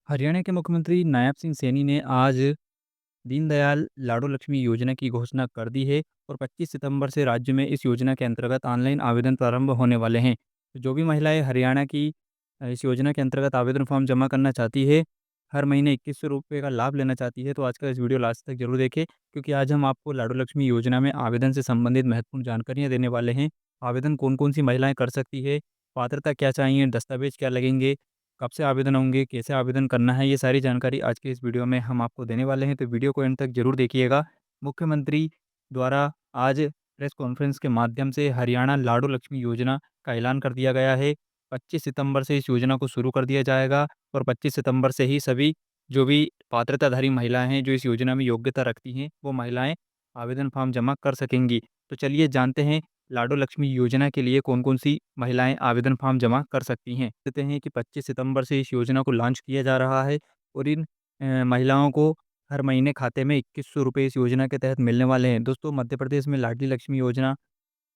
हरियाणा के मुख्यमंत्री नायब सिंह सैनी ने आज दीनदयाल लाडो लक्ष्मी योजना की घोषणा कर दी है और 25 सितंबर से राज्य में इस योजना के अंतर्गत ऑनलाइन आवेदन प्रारंभ होने वाले हैं। तो जो भी महिलाएं हरियाणा की इस योजना के अंतर्गत आवेदन फॉर्म जमा करना चाहती है, हर महीने 2100 रुपये का लाभ लेना चाहती है, तो आज का इस वीडियो लास्ट तक जरूर देखें, क्योंकि आज हम आपको लाडो लक्ष्मी योजना में आवेदन से संबंधित महत्वपूर्ण जानकारियाँ देने वाले हैं। आवेदन कौन कौन सी महिलाएं कर सकती है, पात्रता क्या चाहिए, दस्तावेज क्या लगेंगे, कब से आवेदन होंगे, कैसे आवेदन करना है, ये सारी जानकारी आज के इस वीडियो में हम आपको देने वाले हैं, तो वीडियो को एंड तक ज़रूर देखिएगा। मुख्यमंत्री द्वारा आज प्रेस कॉन्फ्रेंस के माध्यम से हरियाणा लाडो लक्ष्मी योजना का ऐलान कर दिया गया है। 25 सितंबर से इस योजना को शुरू कर दिया जाएगा और 25 सितंबर से ही सभी जो भी पात्रताधारी महिलाएँ हैं, जो इस योजना में योग्यता रखती हैं, वो महिलाएँ आवेदन फॉर्म जमा कर सकेंगी। तो चलिए जानते हैं लाडो लक्ष्मी योजना के लिए कौन-कौन सी महिलाएँ आवेदन फॉर्म जमा कर सकती हैं। कहते हैं कि 25 सितंबर से इस योजना को लॉन्च किया जा रहा है और इन महिलाओं को हर महीने खाते में 2100 रुपये इस योजना के तहत मिलने वाले हैं। दोस्तों, मध्य प्रदेश में लाडली लक्ष्मी योजना,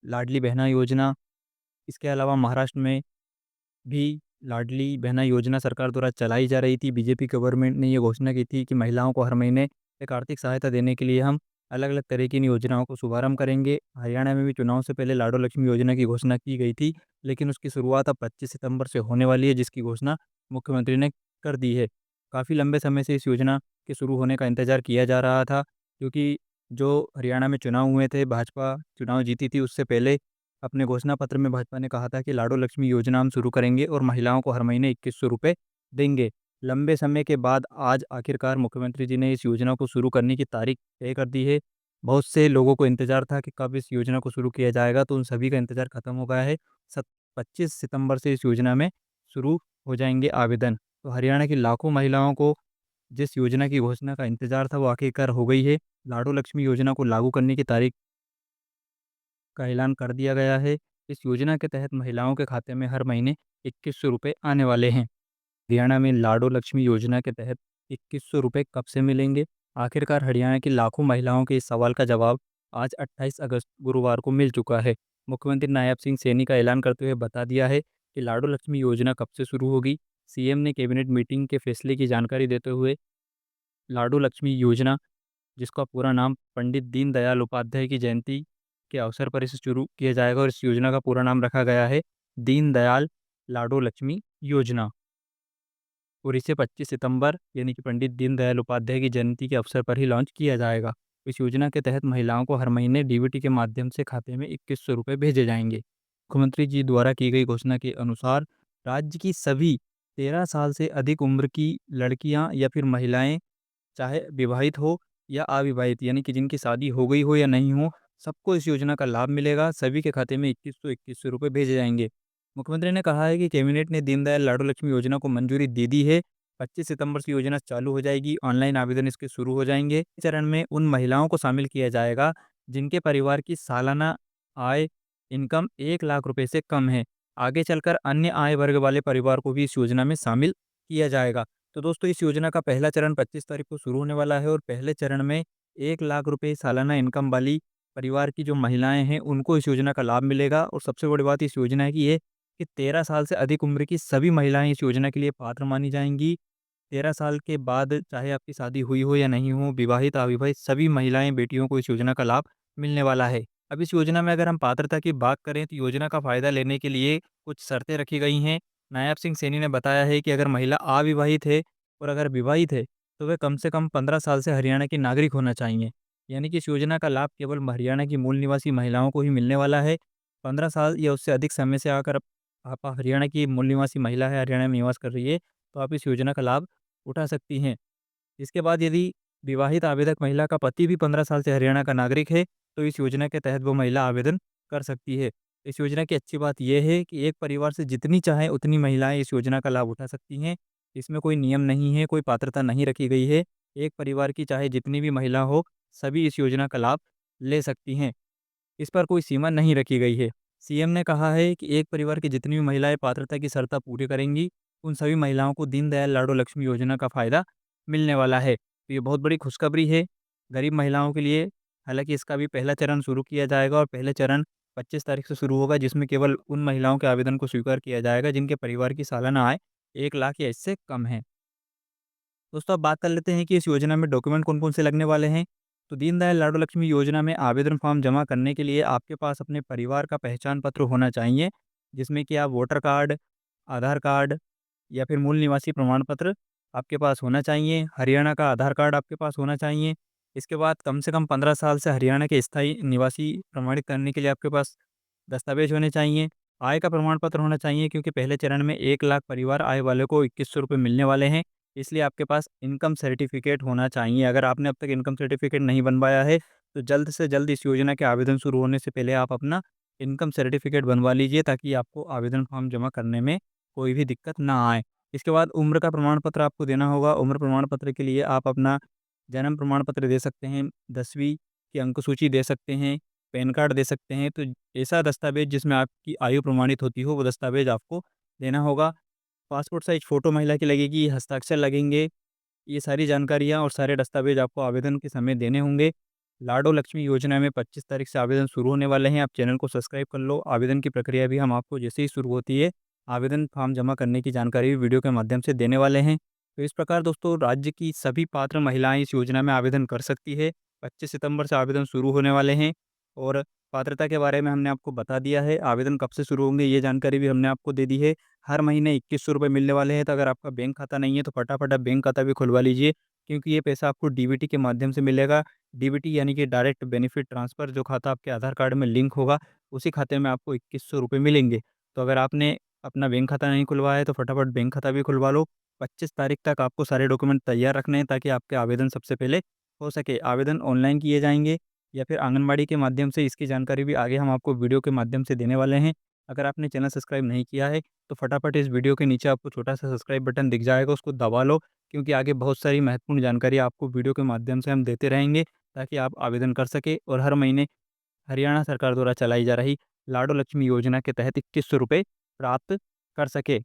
लाडली बहना योजना, इसके अलावा महाराष्ट्र में भी लाडली बहना योजना सरकार द्वारा चलाई जा रही थी। बीजेपी गवर्नमेंट ने ये घोषणा की थी कि महिलाओं को हर महीने एक आर्थिक सहायता देने के लिए हम अलग-अलग तरह की इन योजनाओं को शुभारंभ करेंगे। हरियाणा में भी चुनाव से पहले लाडो लक्ष्मी योजना की घोषणा की गई थी, लेकिन उसकी शुरुआत अब 25 सितंबर से होने वाली है, जिसकी घोषणा मुख्यमंत्री ने कर दी है। काफ़ी लंबे समय से इस योजना के शुरू होने का इंतज़ार किया जा रहा था, क्योंकि जो हरियाणा में चुनाव हुए थे, भाजपा चुनाव जीती थी, उससे पहले अपने घोषणा पत्र में भाजपा ने कहा था कि लाडो लक्ष्मी योजना हम शुरू करेंगे और महिलाओं को हर महीने 2100 रुपये देंगे। लंबे समय के बाद आज आखिरकार मुख्यमंत्री जी ने इस योजना को शुरू करने की तारीख तय कर दी है। बहुत से लोगों को इंतज़ार था कि कब इस योजना को शुरू किया जाएगा, तो उन सभी का इंतज़ार खत्म हो गया है। सत 25 सितंबर से इस योजना में शुरू हो जाएँगे आवेदन। तो हरियाणा की लाखों महिलाओं को जिस योजना की घोषणा का इंतज़ार था, वो आखिरकार हो गई है। लाडो लक्ष्मी योजना को लागू करने की तारीख का ऐलान कर दिया गया है। इस योजना के तहत महिलाओं के खाते में हर महीने 2100 रुपये आने वाले हैं। हरियाणा में लाडो लक्ष्मी योजना के तहत 2100 रुपये कब से मिलेंगे? आखिरकार हरियाणा की लाखों महिलाओं के इस सवाल का जवाब आज 28 अगस्त गुरुवार को मिल चुका है। मुख्यमंत्री नायब सिंह सैनी का ऐलान करते हुए बता दिया है कि लाडो लक्ष्मी योजना कब से शुरू होगी। सीएम ने कैबिनेट मीटिंग के फैसले की जानकारी देते हुए लाडो लक्ष्मी योजना, जिसका पूरा नाम पंडित दीनदयाल उपाध्याय की जयंती के अवसर पर इसे शुरू किया जाएगा और इस योजना का पूरा नाम रखा गया है दीनदयाल लाडो लक्ष्मी योजना और इसे 25 सितंबर यानी कि पंडित दीनदयाल उपाध्याय की जयंती के अवसर पर ही लॉन्च किया जाएगा। इस योजना के तहत महिलाओं को हर महीने डीबीटी के माध्यम से खाते में 2100 रुपये भेजे जाएंगे। मुख्यमंत्री जी द्वारा की गई घोषणा के अनुसार राज्य की सभी 13 साल से अधिक उम्र की लड़कियां या फिर महिलाएं, चाहे विवाहित हो या अविवाहित, यानी कि जिनकी शादी हो गई हो या नहीं हो, सबको इस योजना का लाभ मिलेगा। सभी के खाते में 2100 रुपये भेजे जाएँगे। मुख्यमंत्री ने कहा है कि कैबिनेट ने दीनदयाल लाडो लक्ष्मी योजना को मंजूरी दे दी है। 25 सितंबर से योजना चालू हो जाएगी, ऑनलाइन आवेदन इसके शुरू हो जाएँगे। इस चरण में उन महिलाओं को शामिल किया जाएगा जिनके परिवार की सालाना आय इनकम 1 लाख रुपए से कम है। आगे चलकर अन्य आय वर्ग वाले परिवार को भी इस योजना में शामिल किया जाएगा। तो दोस्तों, इस योजना का पहला चरण 25 तारीख को शुरू होने वाला है और पहले चरण में 1 लाख रुपए सालाना इनकम वाली परिवार की जो महिलाएँ हैं, उनको इस योजना का लाभ मिलेगा और सबसे बड़ी बात इस योजना की है कि 13 साल से अधिक उम्र की सभी महिलाएँ इस योजना के लिए पात्र मानी जाएँगी। 13 साल के बाद चाहे आपकी शादी हुई हो या नहीं हो, विवाहित, अविवाहित सभी महिलाएँ, बेटियों को इस योजना का लाभ मिलने वाला है। अब इस योजना में अगर हम पात्रता की बात करें, तो योजना का फ़ायदा लेने के लिए कुछ शर्तें रखी गई हैं। नायब सिंह सैनी ने बताया है कि अगर महिला अविवाहित है और अगर विवाहित है, तो वह कम से कम 15 साल से हरियाणा की नागरिक होना चाहिए। यानी कि इस योजना का लाभ केवल हरियाणा की मूल निवासी महिलाओं को ही मिलने वाला है। 15 साल या उससे अधिक समय से आकर आप हरियाणा की मूल निवासी महिला है, हरियाणा में निवास कर रही है, तो आप इस योजना का लाभ उठा सकती हैं। इसके बाद यदि विवाहित आवेदक महिला का पति भी 15 साल से हरियाणा का नागरिक है, तो इस योजना के तहत वो महिला आवेदन कर सकती है। इस योजना की अच्छी बात ये है कि एक परिवार से जितनी चाहें उतनी महिलाएँ इस योजना का लाभ उठा सकती हैं। इसमें कोई नियम नहीं है, कोई पात्रता नहीं रखी गई है। एक परिवार की चाहे जितनी भी महिला हो, सभी इस योजना का लाभ ले सकती हैं। इस पर कोई सीमा नहीं रखी गई है। सीएम ने कहा है कि एक परिवार की जितनी भी महिलाएँ पात्रता की शर्तें पूरी करेंगी, उन सभी महिलाओं को दीनदयाल लाडो लक्ष्मी योजना का फ़ायदा मिलने वाला है। तो ये बहुत बड़ी खुशखबरी है गरीब महिलाओं के लिए। हालाँकि इसका भी पहला चरण शुरू किया जाएगा और पहले चरण 25 तारीख से शुरू होगा, जिसमें केवल उन महिलाओं के आवेदन को स्वीकार किया जाएगा जिनके परिवार की सालाना आय 1 लाख या इससे कम है। दोस्तों अब बात कर लेते हैं कि इस योजना में डॉक्यूमेंट कौन-कौन से लगने वाले हैं। तो दीनदयाल लाडो लक्ष्मी योजना में आवेदन फॉर्म जमा करने के लिए आपके पास अपने परिवार का पहचान पत्र होना चाहिए, जिसमें कि आप वोटर कार्ड, आधार कार्ड या फिर मूल निवासी प्रमाण पत्र आपके पास होना चाहिए। हरियाणा का आधार कार्ड आपके पास होना चाहिए। इसके बाद कम से कम 15 साल से हरियाणा के स्थायी निवासी प्रमाणित करने के लिए आपके पास दस्तावेज़ होने चाहिए। आय का प्रमाण पत्र होना चाहिए, क्योंकि पहले चरण में 1 लाख परिवार आय वाले को ₹2100 मिलने वाले हैं। इसलिए आपके पास इनकम सर्टिफ़िकेट होना चाहिए। अगर आपने अब तक इनकम सर्टिफ़िकेट नहीं बनवाया है, तो जल्द से जल्द इस योजना के आवेदन शुरू होने से पहले आप अपना इनकम सर्टिफ़िकेट बनवा लीजिए, ताकि आपको आवेदन फॉर्म जमा करने में कोई भी दिक्कत ना आए। इसके बाद उम्र का प्रमाण पत्र आपको देना होगा। उम्र प्रमाण पत्र के लिए आप अपना जन्म प्रमाण पत्र दे सकते हैं, 10वीं की अंक सूची दे सकते हैं, पैन कार्ड दे सकते हैं। तो ऐसा दस्तावेज़ जिसमें आपकी आयु प्रमाणित होती हो, वो दस्तावेज़ आपको देना होगा। पासपोर्ट साइज़ फ़ोटो महिला की लगेगी, हस्ताक्षर लगेंगे। ये सारी जानकारियाँ और सारे दस्तावेज़ आपको आवेदन के समय देने होंगे। लाडो लक्ष्मी योजना में 25 तारीख से आवेदन शुरू होने वाले हैं। आप चैनल को सब्सक्राइब कर लो। आवेदन की प्रक्रिया भी हम आपको जैसे ही शुरू होती है, आवेदन फॉर्म जमा करने की जानकारी भी वीडियो के माध्यम से देने वाले हैं। तो इस प्रकार दोस्तों राज्य की सभी पात्र महिलाएँ इस योजना में आवेदन कर सकती है। 25 सितंबर से आवेदन शुरू होने वाले हैं और पात्रता के बारे में हमने आपको बता दिया है। आवेदन कब से शुरू होंगे, ये जानकारी भी हमने आपको दे दी है। हर महीने ₹2100 मिलने वाले हैं, तो अगर आपका बैंक खाता नहीं है तो फटाफट आप बैंक खाता भी खुलवा लीजिए, क्योंकि ये पैसा आपको डीबीटी के माध्यम से मिलेगा। डीबीटी यानी कि डायरेक्ट बेनिफिट ट्रांसफ़र, जो खाता आपके आधार कार्ड में लिंक होगा, उसी खाते में आपको ₹2100 मिलेंगे। तो अगर आपने अपना बैंक खाता नहीं खुलवाया है तो फटाफट बैंक खाता भी खुलवा लो। 25 तारीख तक आपको सारे डॉक्यूमेंट तैयार रखने हैं, ताकि आपके आवेदन सबसे पहले हो सके। आवेदन ऑनलाइन किए जाएँगे या फिर आंगनबाड़ी के माध्यम से, इसकी जानकारी भी आगे हम आपको वीडियो के माध्यम से देने वाले हैं। अगर आपने चैनल सब्सक्राइब नहीं किया है, तो फटाफट इस वीडियो के नीचे आपको छोटा-सा सब्सक्राइब बटन दिख जाएगा, उसको दबा लो, क्योंकि आगे बहुत सारी महत्वपूर्ण जानकारी आपको वीडियो के माध्यम से हम देते रहेंगे, ताकि आप आवेदन कर सकें और हर महीने हरियाणा सरकार द्वारा चलाई जा रही लाडो लक्ष्मी योजना के तहत ₹2100 प्राप्त कर सकें।